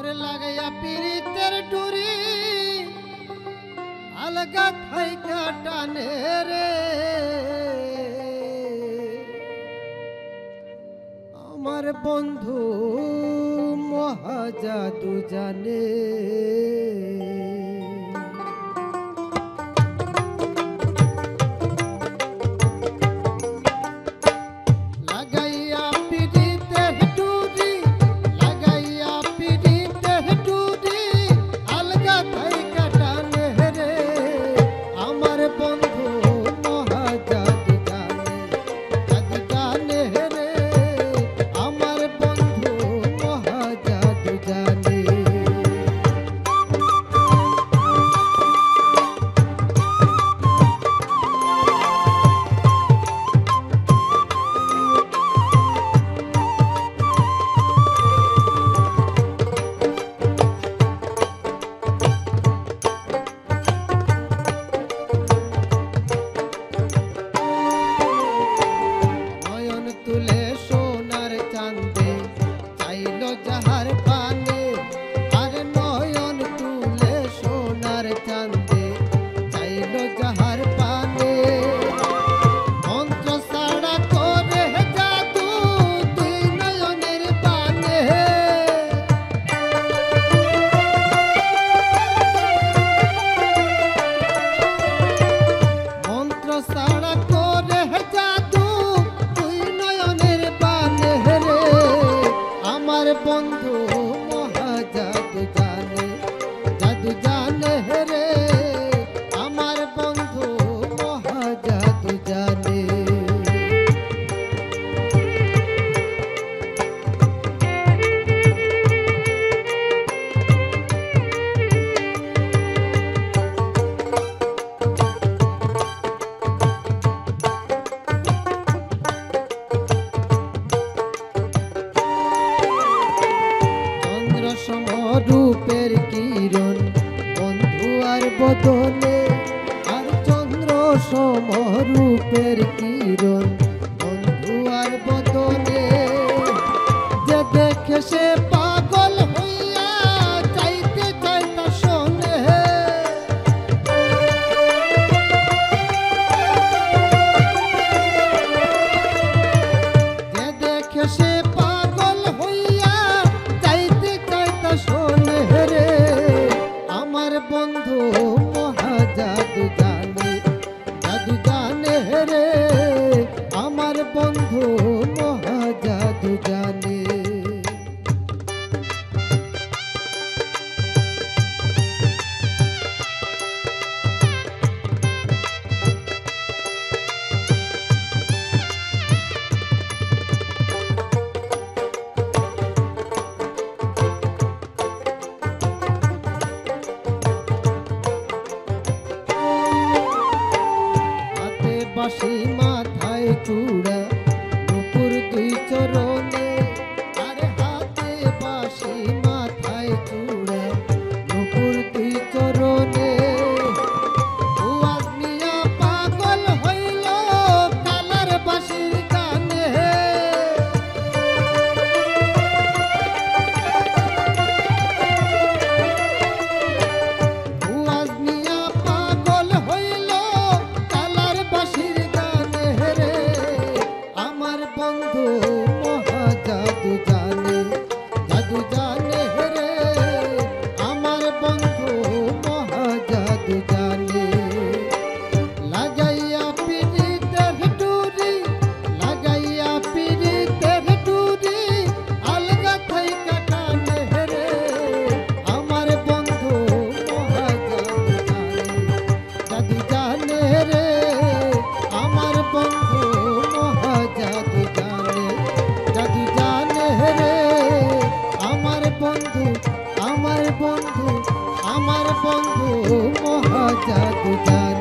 ওরে লাগাইয়া পীড়িতের ডুরি আলগা থাইকা টানে রে আমার বন্ধু মহাজাদু জানে বন্ধু মহাজাদু জানে জাদু জানে রে আমার বন্ধু মহাজাদু জানে রূপের কিরণ বন্ধু আর বদনে আর চন্দ্র সম রূপের কিরণ বন্ধু আর বদনে যে দেখে সে পাগল হইয়া চাইতে চাইতা শোনে যে দেখে সে পাগল হইয়া শোনে রে আমার বন্ধু মহাজাদু জানে জাদু জানে রে আমার বন্ধু মহাজাদু জানে বাঁশি মাথায় চূড়া নুপুর দুই চরণে আরে হাতে বাঁশি মাথায় চূড়া নুপুর দুই চরণে মিয়া পাগল হইল কালার বাঁশির গানে মিয়া পাগল হইল কালার বাঁশির বন্ধু মহাজাদু জানে জাদু জানে রে আমার বন্ধু মহাজাদু জানে লাগাইয়া পীড়িতের ডুরি লাগাইয়া পীড়িতের ডুরি আলগা থাইকা টানে রে আমার বন্ধু মহাজাদু জানে জাদু জানে রে আমার বন্ধু মহাজাদু জানে জাদু জানে রে আমার বন্ধু আমার বন্ধু আমার বন্ধু মহাজাদু জানে।